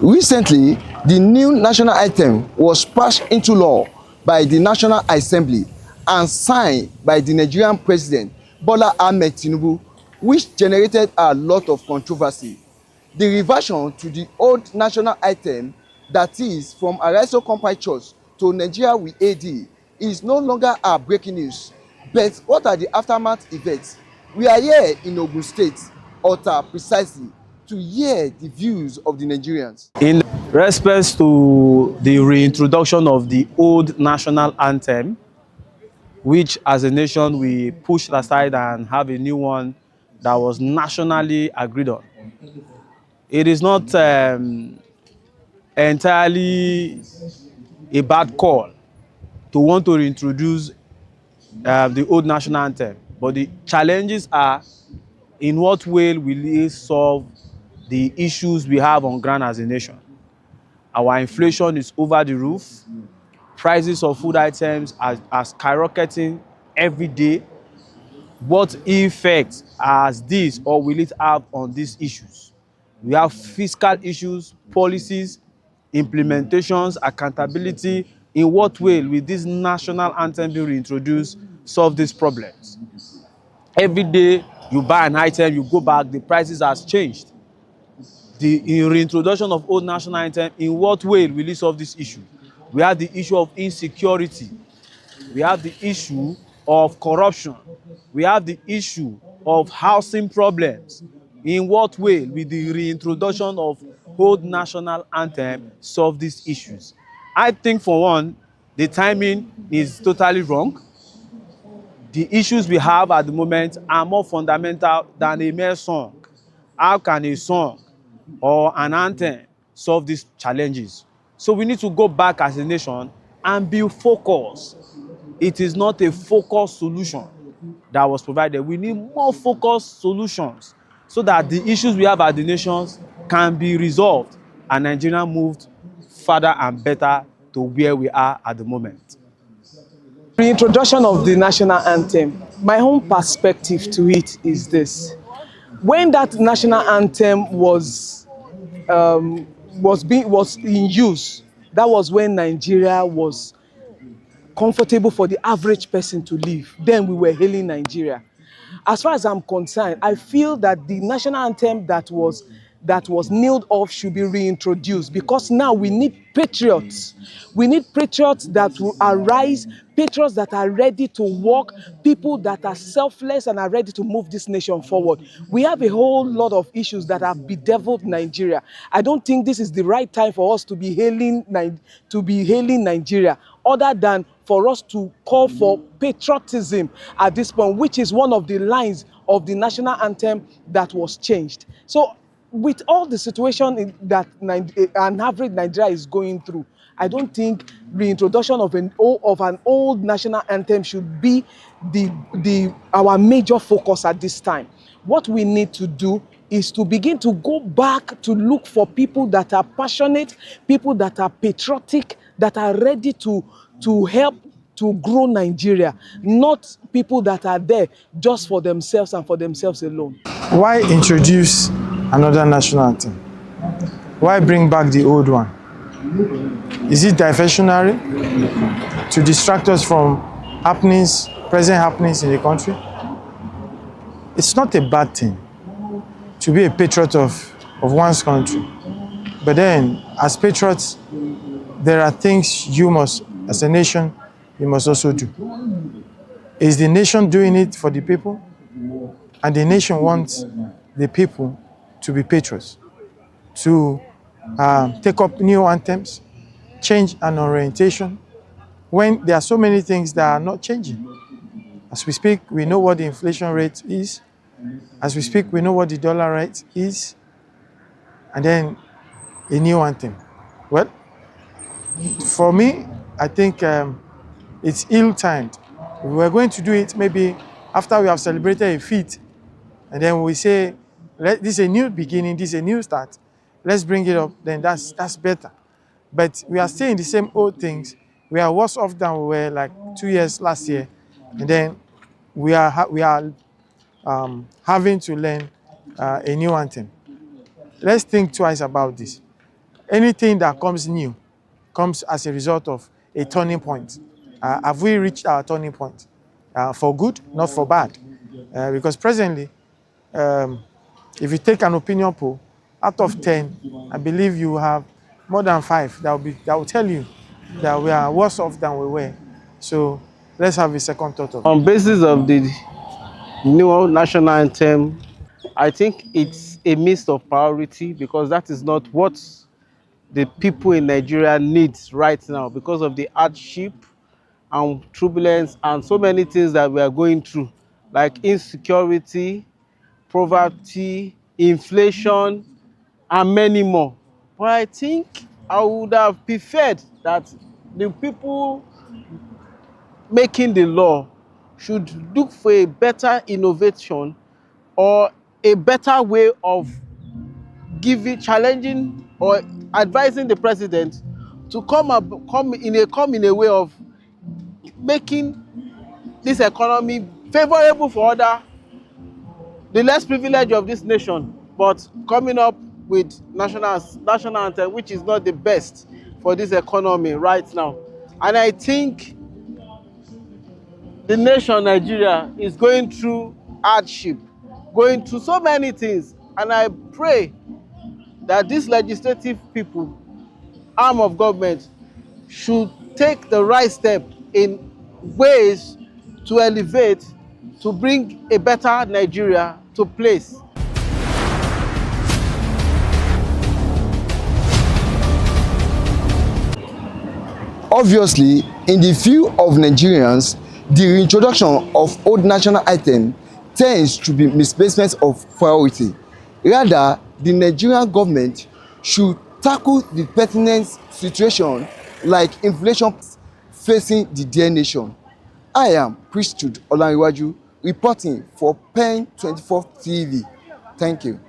Recently, the new national anthem was passed into law by the National Assembly and signed by the Nigerian President Bola Ahmed Tinubu, which generated a lot of controversy. The reversion to the old national anthem, that is from Araiso Company Church to Nigeria with AD, is no longer a breaking news. But what are the aftermath events? We are here in Ogun State, Ota precisely, to hear the views of the Nigerians. In respect to the reintroduction of the old national anthem, which as a nation we pushed aside and have a new one that was nationally agreed on, it is not entirely a bad call to want to reintroduce the old national anthem. But the challenges are, in what way will it solve the issues we have on ground as a nation? Our inflation is over the roof. Prices of food items are skyrocketing every day. What effect has this or will it have on these issues? We have fiscal issues, policies, implementations, accountability. In what way will this national anthem be reintroduced solve these problems? Every day you buy an item, you go back, the prices has changed. The reintroduction of old national anthem, in what way will it solve this issue? We have the issue of insecurity. We have the issue of corruption. We have the issue of housing problems. In what way will the reintroduction of old national anthem solve these issues? I think, for one, the timing is totally wrong. The issues we have at the moment are more fundamental than a mere song. How can a song or an anthem solve these challenges? So we need to go back as a nation and be focused. It is not a focused solution that was provided. We need more focused solutions so that the issues we have at the nations can be resolved and Nigeria moved further and better to where we are at the moment. Reintroduction of the national anthem, my own perspective to it is this. When that national anthem was in use, that was when Nigeria was comfortable for the average person to live. Then we were hailing Nigeria. As far as I'm concerned, I feel that the national anthem that was nailed off should be reintroduced, because now we need patriots. We need patriots that will arise, patriots that are ready to work, people that are selfless and are ready to move this nation forward. We have a whole lot of issues that have bedeviled Nigeria. I don't think this is the right time for us to be hailing Nigeria, other than for us to call for patriotism at this point, which is one of the lines of the national anthem that was changed. So with all the situation that an average Nigeria is going through, I don't think reintroduction of an old national anthem should be our major focus at this time. What we need to do is to begin to go back to look for people that are passionate, people that are patriotic, that are ready to help to grow Nigeria, not people that are there just for themselves and for themselves alone. Why introduce another national anthem? Why bring back the old one? Is it diversionary to distract us from present happenings in the country? It's not a bad thing to be a patriot of one's country. But then, as patriots, there are things you must, as a nation, you must also do. Is the nation doing it for the people? And the nation wants the people to be patriots, to take up new anthems, change an orientation, when there are so many things that are not changing. As we speak, we know what the inflation rate is. As we speak, we know what the dollar rate is. And then a new anthem. Well, for me, I think it's ill-timed. If we're going to do it maybe after we have celebrated a feat, and then we say, this is a new beginning, this is a new start, let's bring it up, then that's better. But we are still in the same old things. We are worse off than we were like 2 years last year. And then we are having to learn a new anthem. Let's think twice about this. anything that comes new comes as a result of a turning point. Have we reached our turning point? For good, not for bad. Because presently, if you take an opinion poll, out of 10, I believe you have more than 5 that will tell you that we are worse off than we were. So let's have a second thought of it. On basis of the new national anthem, I think it's a mist of priority because that is not what the people in Nigeria need right now because of the hardship and turbulence and so many things that we are going through, like insecurity, poverty, inflation, and many more. But I think I would have preferred that the people making the law should look for a better innovation or a better way of challenging or advising the president to come in a way of making this economy favorable for the less privileged of this nation, but coming up with national anthem, which is not the best for this economy right now. And I think the nation Nigeria is going through hardship, going through so many things, and I pray that these legislative people, arm of government, should take the right step in ways to elevate, to bring a better Nigeria to place. Obviously, in the view of Nigerians, the reintroduction of old national anthem tends to be misplacement of priority. Rather, the Nigerian government should tackle the pertinent situation like inflation facing the dear nation. I am Priesthood Olanrewaju reporting for PEN 24 TV. Thank you.